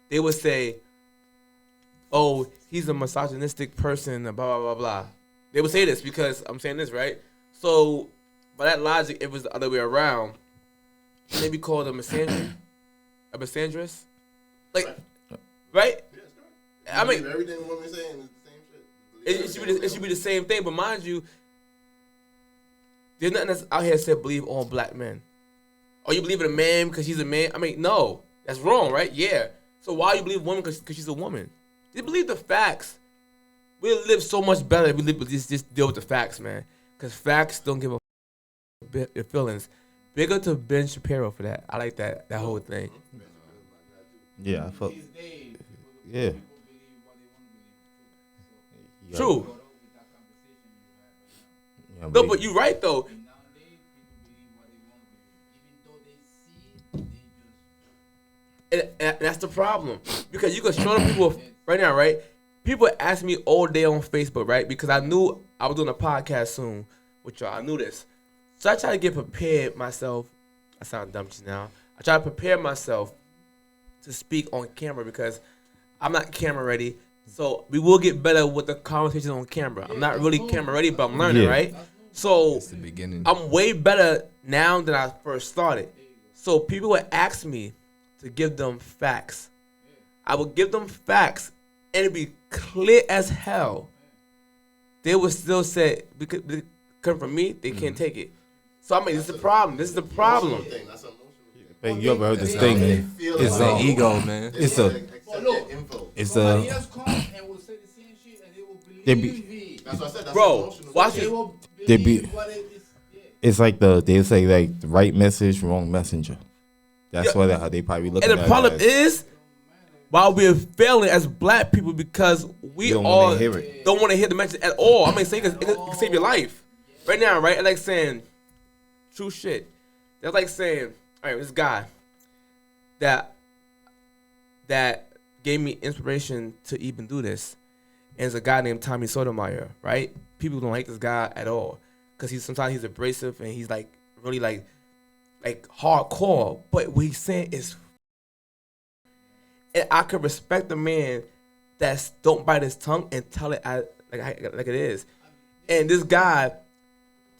they would say, "Oh, he's a misogynistic person." Blah blah blah blah. They would say this because I'm saying this, right? So, by that logic, if it was the other way around, shouldn't they be called a misandry, a misandrist? Like, right? I mean, everything the woman saying is the same shit. it should be the same thing, but mind you, there's nothing that's out here that said believe all black men. Or you believe in a man because he's a man? I mean, no, that's wrong, right? Yeah. So why you believe a woman because she's a woman? You believe the facts. We live so much better if we live, just deal with the facts, man. Because facts don't give a your feelings. Big up to Ben Shapiro for that. I like that whole thing. Yeah, I felt. Yeah. True. Yeah, No, but you're right though. And that's the problem. Because you can show them people right now, right? People ask me all day on Facebook, right? Because I knew I was doing a podcast soon with y'all. I knew this. So I try to get prepared myself. I sound dumb just now. I try to prepare myself to speak on camera because I'm not camera ready. So we will get better with the conversations on camera. I'm not really camera ready, but I'm learning, right? So It's the beginning. I'm way better now than I first started. So people would ask me to give them facts. I would give them facts and it'd be clear as hell. They would still say, because come from me, they can't take it. So I mean, this is the problem. This is the problem. That's emotional. Hey, you ever heard this thing? It's the ego, man. It's a. It's a. They be. That's what I said. That's Bro, emotional. watch it. They be. It's like they say like the right message, wrong messenger. That's Yeah. how they probably look at And it. the problem is, why we're failing as black people because we don't all wanna hear it. don't want to hear the message at all. I mean, saying it can save your life. Right now, right? Like saying, true shit. That's like saying, all right, this guy that gave me inspiration to even do this is a guy named Tommy Sotomayor, right? People don't like this guy at all because sometimes he's abrasive and he's like really like hardcore. But what he's saying is, and I could respect the man that don't bite his tongue and tell it like it is. And this guy,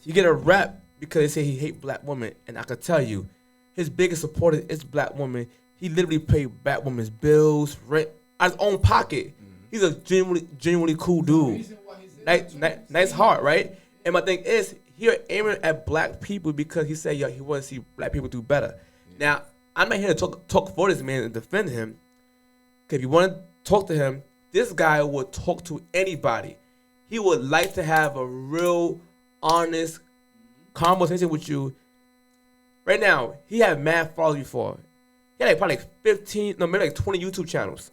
he get a rep because they say he hate black women, and I could tell you, his biggest supporter is black women. He literally paid black women's bills, rent out of his own pocket. He's a genuinely cool dude. Nice heart, right? And my thing is, here aiming at black people because he said, yo, he wants to see black people do better. Now, I'm not here to talk for this man and defend him. Because if you want to talk to him, this guy will talk to anybody. He would like to have a real, honest conversation with you. Right now, he had mad followers before. He had probably 20 YouTube channels.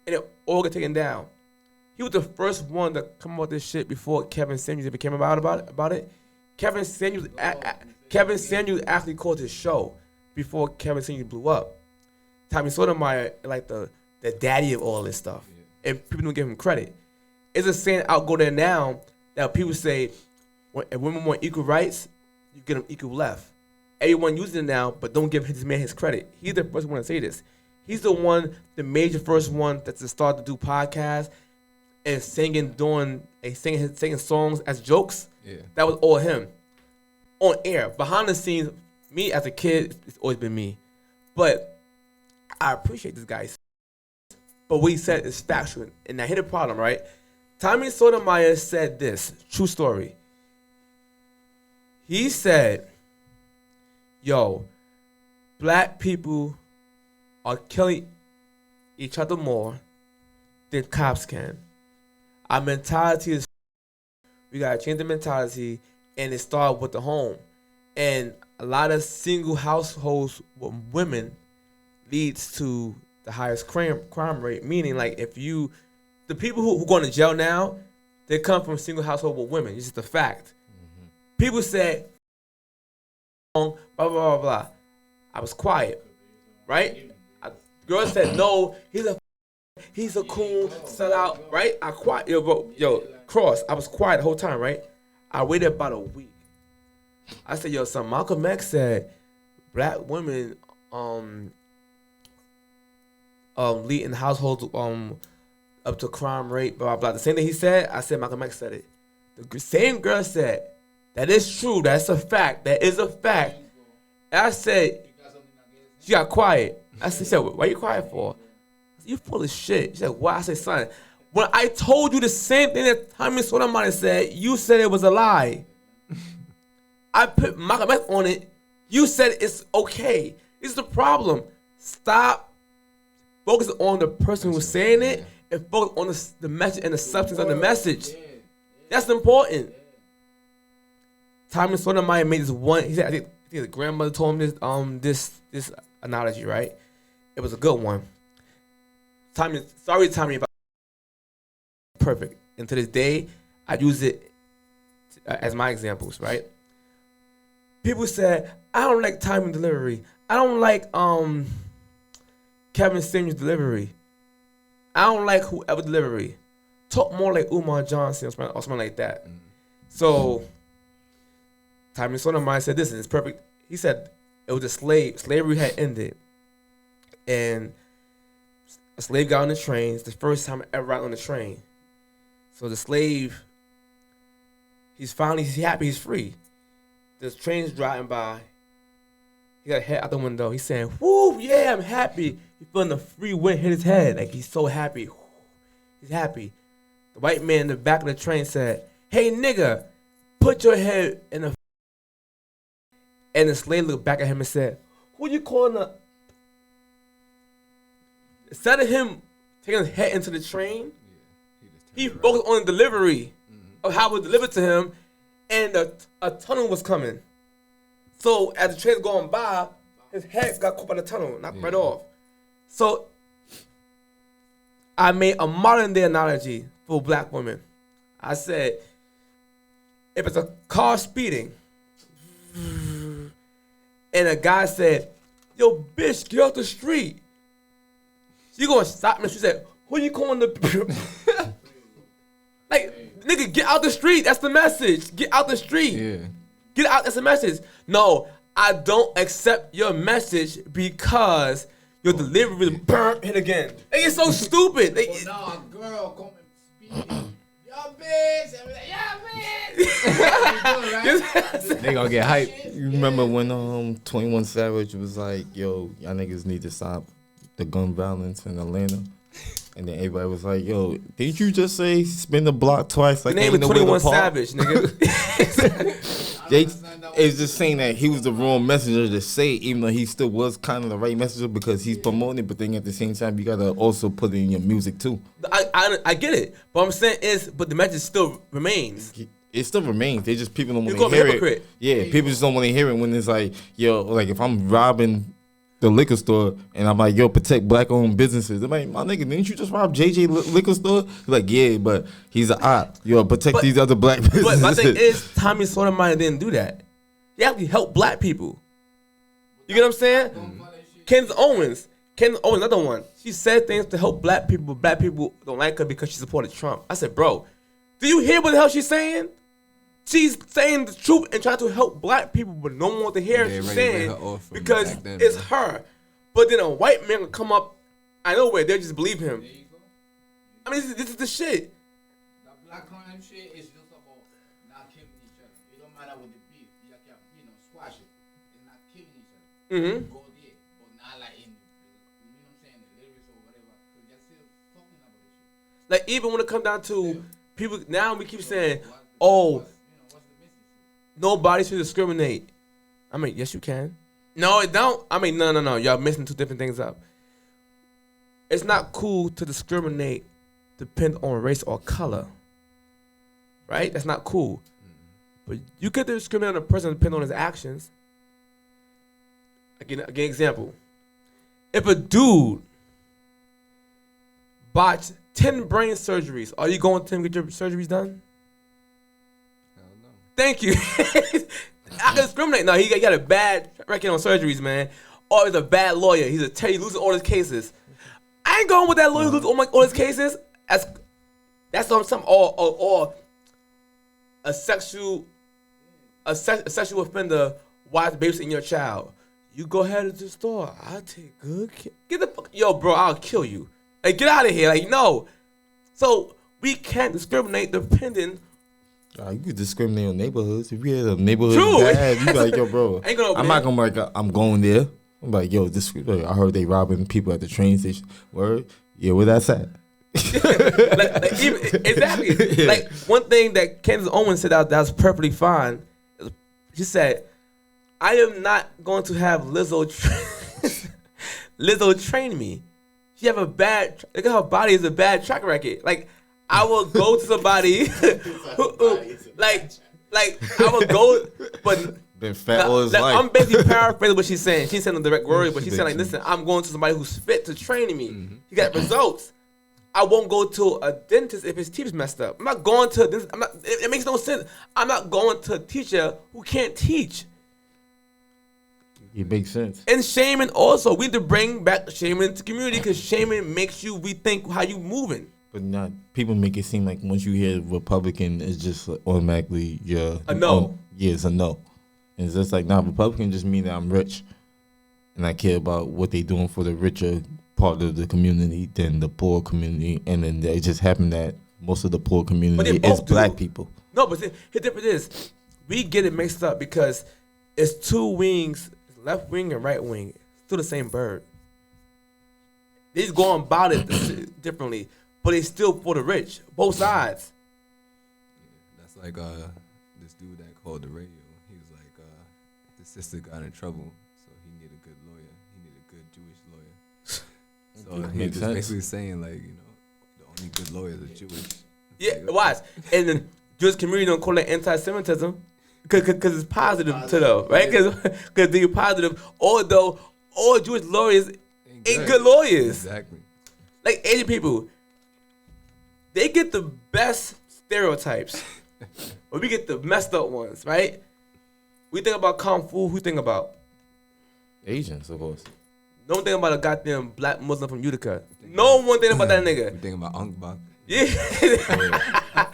And it all got taken down. He was the first one to come up with this shit before Kevin Samuels ever came about it. Kevin Samuels actually called his show before Kevin Samuels blew up. Tommy Sotomayor, like the daddy of all this stuff. And people don't give him credit. It's a saying out go there now that people say, if women want equal rights, you get them equal left. everyone using it now, but don't give this man his credit. He's the first one to say this. He's the one, the major first one that's to start to do podcasts and singing songs as jokes. Yeah. That was all him. On air, behind the scenes, me as a kid, it's always been me. But I appreciate this guy. But what he said is factual. And now here's the problem, right? Tommy Sotomayor said this, true story. He said, yo, black people are killing each other more than cops can. Our mentality is, we gotta change the mentality, and it started with the home. And a lot of single households with women leads to the highest crime rate. Meaning, like, the people who going to jail now, they come from single household with women. It's just a fact. Mm-hmm. People said, blah, blah, blah, blah. I was quiet, right? Girl said, no, he's a coon, sell out, right? I quiet, Cross, I was quiet the whole time, right? I waited about a week. I said, yo, son, Malcolm X said black women lead in households up to crime rate, blah, blah, blah. The same thing he said, I said Malcolm X said it. The same girl said, that is true, that's a fact, that is a fact. And I said, she got quiet. I said, why you quiet for? I said, you full of shit. She said, why? I said, son, when I told you the same thing that Tommy Sotomayor said, you said it was a lie. I put Malcolm X on it. You said it's okay. This is the problem. Stop focusing on the person who's saying it and focus on the message and the substance of the message. That's important. Tommy Sotomayor made this one. He said, I think his grandmother told him this analogy, right? It was a good one. Sorry, Tommy, about perfect. And to this day, I use it as my examples, right? People said, I don't like Tommy delivery. I don't like Kevin Samuels delivery. I don't like whoever delivery. Talk more like Umar Johnson or something like that. Mm-hmm. So Tommy Sotomayor said this, and it's perfect. He said it was a slavery had ended. And a slave got on the train. It's the first time I ever ride on the train. So the slave, he's happy, he's free. The train's driving by. He got a head out the window. He's saying, woo, yeah, I'm happy. He's feeling the free wind hit his head. Like, he's so happy. He's happy. The white man in the back of the train said, hey, nigga, put your head in the... And the slave looked back at him and said, who you calling a... Instead of him taking his head into the train, he focused on the delivery of how it was delivered to him, and a tunnel was coming. So as the train's going by, his head got caught by the tunnel, knocked right off. So I made a modern day analogy for black women. I said, if it's a car speeding, and a guy said, yo, bitch, get off the street. She gonna stop me. She said, who you calling the... Like, nigga, get out the street. That's the message. Get out the street. Yeah. Get out. That's the message. No, I don't accept your message because your delivery was burnt hit again. Like, it's so stupid. Like, a girl coming speaking. Yo, bitch. Bitch. They gonna get hype. You remember when 21 Savage was like, yo, y'all niggas need to stop the gun violence in Atlanta? And then everybody was like, yo, didn't you just say spin the block twice? Like, the name is 21 Savage, nigga. It's just saying that he was the wrong messenger to say, even though he still was kind of the right messenger because he's promoting it. But then at the same time, you got to also put it in your music, too. I get it. But I'm saying but the message still remains. It still remains. They just, people don't want to hear it. Yeah, people just don't want to hear it when it's like, yo, like if I'm robbing the liquor store and I'm like, yo, protect black-owned businesses. I'm like, my nigga, didn't you just rob JJ liquor store? He's like, yeah, but he's an op. Yo, protect these other black businesses. But my thing is, Tommy Sotomayor didn't do that. He actually helped black people. You get what I'm saying? Candace Owens, another one. She said things to help black people. Black people don't like her because she supported Trump. I said, bro, do you hear what the hell she's saying? she's saying the truth and trying to help black people, but no one wants to hear what she's saying because it's her. But then a white man will come up, I know where they just believe him. I mean, this is the shit. The black crime shit is just about not killing each other. It don't matter what the beef. You can, squash it. It's not killing each other. Mm-hmm. Go there, but not like in, you know what I'm saying, the lyrics or whatever. Because they're still talking about this shit. Like, even when it comes down to people, now we keep saying, oh, nobody should discriminate. I mean, yes, you can. No, it don't. I mean, no. Y'all missing two different things up. It's not cool to discriminate depend on race or color. Right? That's not cool. But you could discriminate on a person depending on his actions. Again, example. If a dude botched 10 brain surgeries, are you going to him get your surgeries done? Hell no. Thank you. I can discriminate. No, he got a bad record on surgeries, man. Or he's a bad lawyer. He's losing all his cases. I ain't going with that lawyer who loses all his cases. That's something or a sexual offender while babysitting your child. You go ahead to the store. I'll take good care. Get the fuck, yo, bro. I'll kill you. Like, get out of here. Like, no. So we can't discriminate depending. You could discriminate on neighborhoods. If you had a neighborhood True. bad, you be like, yo, bro. I'm not gonna like I'm going there. I'm like, yo, this. I heard they robbing people at the train station. Word, yeah, where that's at? Exactly. Like, one thing that Candace Owens said that was perfectly fine. She said, "I am not going to have Lizzo train me. She have a bad. Look at her body is a bad track record. Like, I will go to somebody like I will go, but." Been fat all his life. I'm basically paraphrasing what she's saying. She's saying the direct words, but she's saying like, listen, I'm going to somebody who's fit to train me. He got results. I won't go to a dentist if his teeth is messed up. I'm not going to this. It makes no sense. I'm not going to a teacher who can't teach. It makes sense. And shaming also. We need to bring back shaming into the community because shaming makes you rethink how you moving. But not people make it seem like once you hear Republican, it's just like automatically a no. Yeah, it's a no. And it's just like, nah, Republican just mean that I'm rich and I care about what they doing for the richer part of the community than the poor community. And then it just happened that most of the poor community is black people. No, but the difference is we get it mixed up because it's two wings, left wing and right wing. It's still the same bird. They just go about it differently, but it's still for the rich, both sides. That's like this dude that called the radio. He was like, his sister got in trouble, so he needed a good lawyer. He needed a good Jewish lawyer. So he was just basically saying, like, the only good lawyers are Jewish. Yeah, watch. And the Jewish community don't call it anti-Semitism because it's positive to them, right? Because they're positive, although all Jewish lawyers ain't good lawyers. Exactly. Like Asian people, they get the best stereotypes, but we get the messed up ones, right? We think about Kung Fu, who think about? Asians, of course. Don't think about a goddamn black Muslim from Utica. No one think about that nigga. You think about Unk Bak. Yeah. I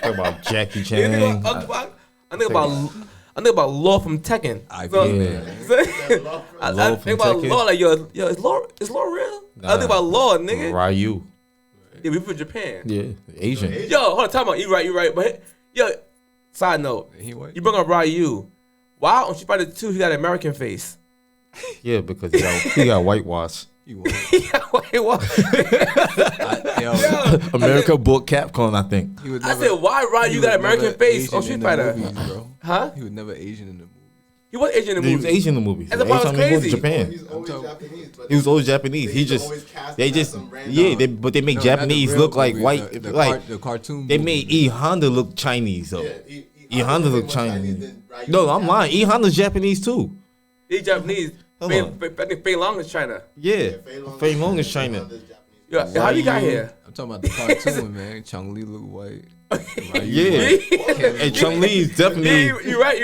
think about Jackie Chan. You think about Unk Bak? I think about Law from Tekken. I think about Law like, yo, is Law real? I think about Law, nigga. Ryu. Yeah, we from Japan. Yeah, Asian. Yo, hold on, time out. You right. But yo, side note, you bring up Ryu. Why on Street Fighter 2 he got an American face? Yeah, because he got whitewash. He got whitewash. America bought Capcom, I think. I said, why Ryu got an American face on Street Fighter? Movies, huh? He was never Asian in the movies. He was Asian in the movies. He was Asian in the movies. That's why it was crazy. Japan. He's always Japanese. He was always Japanese. But they make Japanese look like white. The cartoon. They made E Honda look Chinese though. E Honda look Chinese. No, I'm lying. E Honda's Japanese too. He's Japanese. I think Fei Long is China. Yeah, Fei Long is China. Yeah, how you got here? I'm talking about the cartoon, man. Chung Li look white. Yeah, and Chung Li is definitely. You're right.